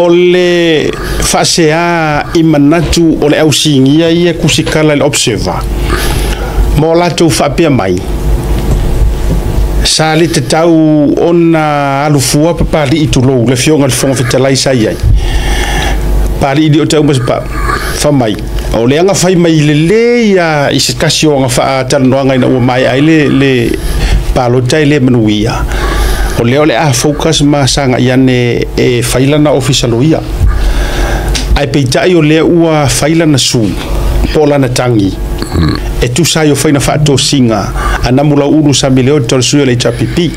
ole fasea imanatu ole ausingia ia kusikala le Observa mo la tu fa pe mai sali te tau ona alufua PAPALII tulo le fionga le fonga fitalai sai ai pali di o tau mas pa fa mai o le anga fai mai le ia isikasio nga fa tanoanga ina o mai ai le palo tai le manuia o le a focus ma sanga iane e failana officialoia ai peitai o le ua failana su pola na tangi e tu sai o faina fa to singa ana mula ulu sa mileo to su le Hrpp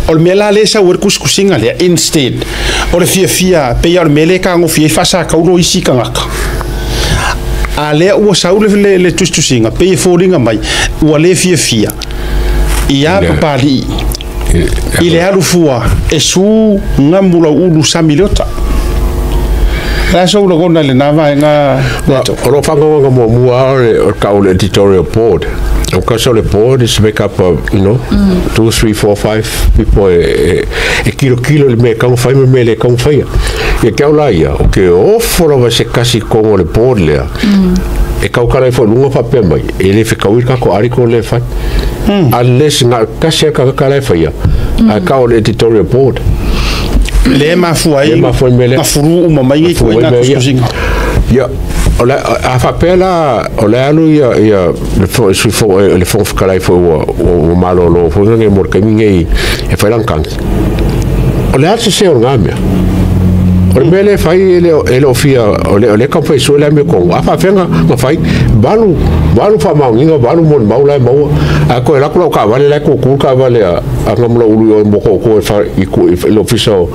o me la le sa wer kuskusinga le instead o le fia pe o mele ka ngo fia fa sa ka uno isi kangaka a le ua sa le tustusinga pe foringa mai ua le fia ia PAPALII ile alufua e su ngamula ulu sa milota la so lo gona le nava nga o fanga nga mo mua o ka o editorial board o ka so le board is make up of 2, 3, 4, 5 people e kilo le me ka fai me le ka fai e ka la ia o ke o fora va se kasi ko le board le e ka ka fo lunga fa pe mai e le fe ka wi ka ko ari ko le fa unless nga ka se ka la fa a ka o editorial board le mafuai mele mafuru uma mai ko ina kusinga ya ola a fa pela ola lu ya le fo ka la fo o malo lo fo nge mor ka mingi e fa lan kan ola se o ngamia o mele fai ele ofia ole ka fai so le me ko a fa fenga ma fai balu fa maunga balu mon maula mau a ko la ko ka vale la ko ka vale a ngamlo ulu o mo ko fa lo ofisa o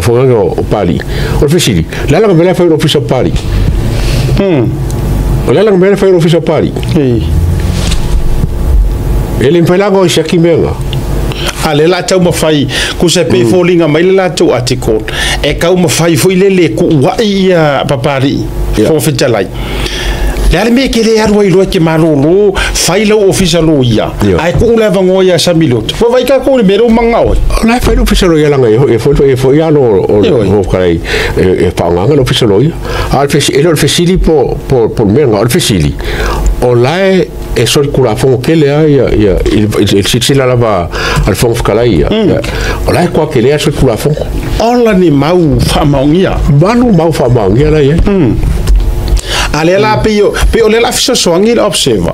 fo o pali o fisili la mele fai ofisa pali la mele fai ofisa pali ele impela go shakimenga ale la tau mafai ku se pe folinga mai la tau article e kau mafai foi le ku wa ia PAPALII fo fitalai le me ke le arwa ilo ke malolo faila official ia ai ku le vango ia sa milot fo vai ka ko le mero mangao la faila official ia langa e fo ia no o kai e panga no official ia al fesili po menga al fesili o lai e sol kula fo ke le ia il sitila lava al fo kalaia o lai ko ke le sol kula fo ola ni mau fa maungia balu mau fa maungia la ia ale la pe o le la fisa soangi le Observa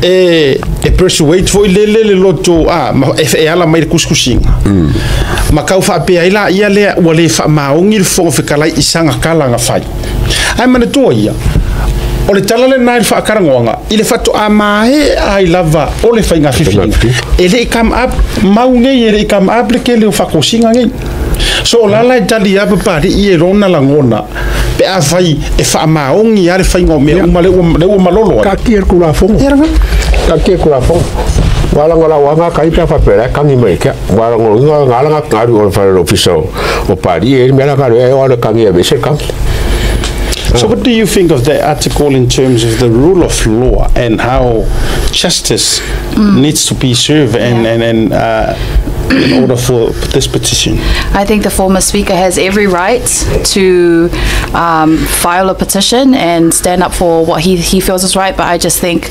e persuade foi le loto e ala mai kuskusinga ma kau fa pe ila ia le o le fa maungi le fo fikala isanga kala nga fai ai mana to ia o le tala le nai fa karangonga ile fatu amae ai lava o le fainga fifi ele come up maungi ele come up le ke le fa kusinga ngai so la tali ya PAPALII e rona langona pe a fai e fa maongi ya le fai ngome le malolo ka kier kula fo ka kier kula fo wala ngola wanga kai pa papera kangi mai ka wala ngola ngala ngari o fa official o PAPALII e mera ka e o kangi e se kan. So what do you think of that article in terms of the rule of law and how justice needs to be served and in order for this petition? I think the former speaker has every right to file a petition and stand up for what he feels is right, but I just think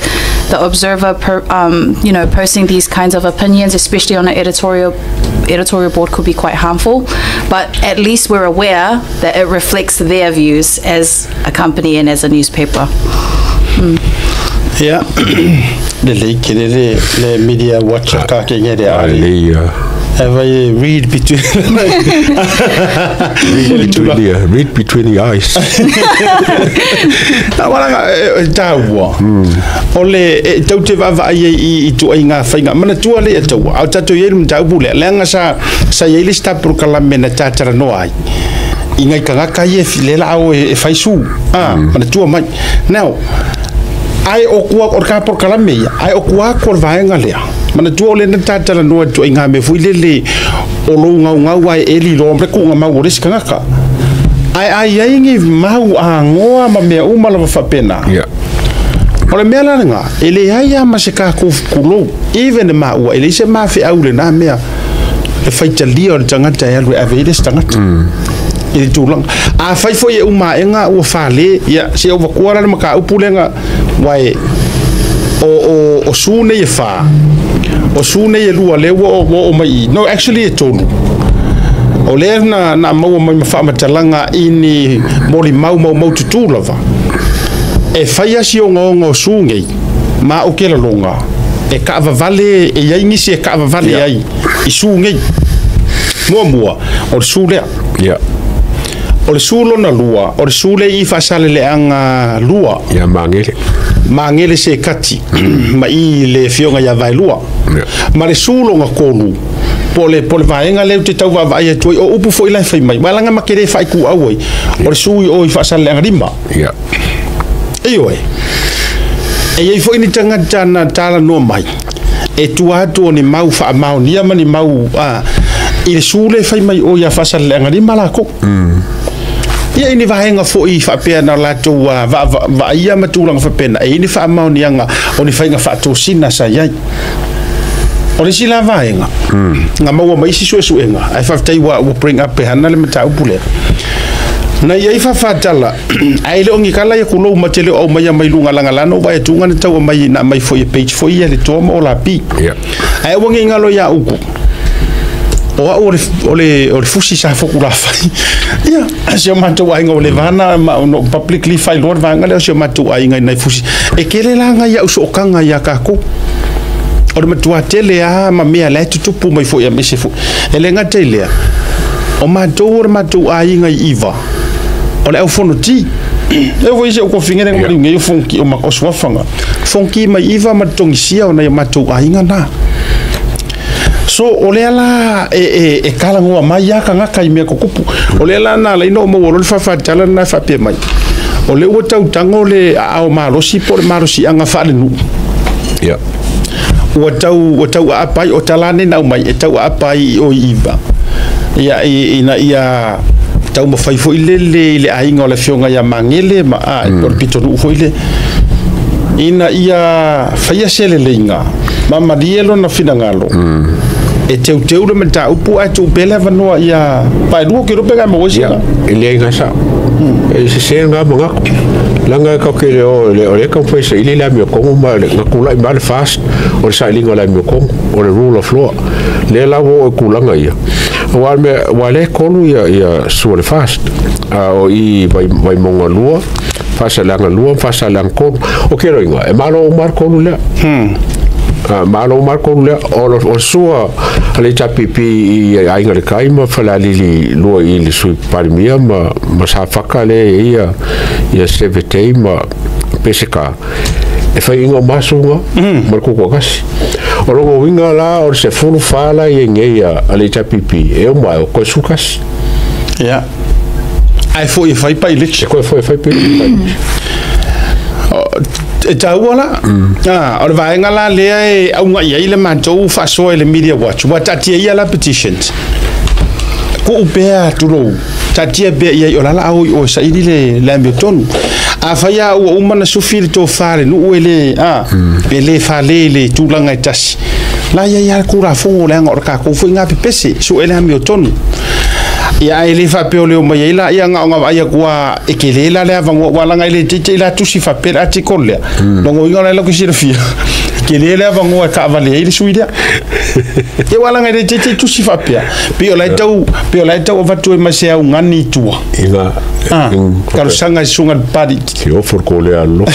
the Observer posting these kinds of opinions, especially on an editorial board, could be quite harmful, but at least we're aware that it reflects their views as a company and as a newspaper. Yeah. The media watch have I read between read between the eyes. Taua ole tau te vava ai I tu ai ngā whainga mana tua le taua au tato i erum tau bule leanga sa i eili stapuru kalame na tātara noa ai I ngai ka ngaka I e filela au e whaisu mana tua mai now ai o kua o ka por kalame ai o kua ko vaenga lea mana tua le na tātara noa tu ai ngā me fui lele o lo ngau ai eli lo mre ku ngau o riska ngaka ai ngi mau a ngoa ma me uma la whapena ole mea langa ele ai ma se ka ku kulo even ma ua ele se ma fe aule na mea le faitalia o le tangata e alu avele se tangata i le tūlanga a fai foi e umaenga ua whale ia se o wakuara le maka upulenga wae o sune e wha o sune e lua lewa o mai no actually e tonu o le na maua mai mawha matalanga ini mori mau tutulava e fai asi o ngonga o sungei ma o kela longa e kaava vale e iai ngisi e kaava vale ai i sungei mua o le sulea o le sulo na lua o le sule i fasale le anga lua ia mangele se kati ma i le fionga ia vai lua ma le sulo nga kolu pole vaenga le te tau vai e toi o upu foi lai fai mai malanga makere fai ku au o le sui o i fasale le anga rimba e ei foi ni tanga tana tala no mai e tuato ni mau fa mau ni ama ni mau i le sule fai mai o ia fasale le anga rimba la ko ia ini vaenga foi fa pena la to va ia matulanga fa pena e ini fa maunianga oni fainga fa to sina sa ia oni sila vaenga nga mau mai si suenga ai fa tai wa bring up pe hanale mata upule na ia fa fatala ai le ongi kala ia kulo matele o mai mai lunga langa lano vai tunga na tau mai na mai foi page foi ia le toma o la pi ai wongi ngalo ia uku ole fusi sa foku la fai ia asio matu ainga ole vana no publicly fai lord vanga le asio matu ainga nei fusi e kele langa ia usokanga ia kako o matu atele a ma mea le tutupu mai fo ia mese fo ele nga tele o matu ainga iva ole au fono ti e voi se ko fingere ngari ngai fonki o makoswa fanga fonki mai iva matongisia ona matu ainga na so ole ala e kala ngua mai ya kanga kai me ko kupu ole ala na le no mo lo fa tala na fa pe mai ole o tau tango le a maro si por maro si anga fa le nu o tau apai o talane na mai e tau apai o iva ia ina ia tau mo fai foi le ainga le fionga ya mangele ma por pitonu foi le ina ia faia sele lenga mama dielo na finangalo e teu le mata upu a tu bela vanoa ia pai lu ki rope ga mo sia ele nga sa e se nga mo langa ka ke le ka foi se ile la mi ko ma le kula mal fast o sa linga la mi ko o le rule of law le la wo kulanga ia wa le kolu ia so le fast o i vai monga lua fasa langa lua fasa lang ko o ke roinga e malo mar ko le malo marco le o sua le tapipi i ainga le kaima fala li lua i le sui parmia ma sa faka le ia sevetei ma peseka e fai inga masunga marco ko kasi o lo winga la o se fulu fala i ngeia le tapipi e o mai ko sukas ai foi pa election ko foi pa e tauala ora vai ngala le au ngai ile mantou fa so le media watch what Taatia ia la petitions ko upea tulo Taatia be ia ola la o sa ili le lambeton a faya o umana sufil to fare nu ele ele fale le tulanga tasi la ia kura fo le ngor ka ko fo nga pese so ele lambeton ia ele fa peole o mai ila ia nga ia kwa ekelela le avango wala nga ile tite ila tusi fa per article longo inga la ko sirfia kelela avango ka vale ile suida e wala nga ile tite tusi fa pia peola tau va tu ma se au ngani tua ila ka sanga sunga padi yo for ko le allo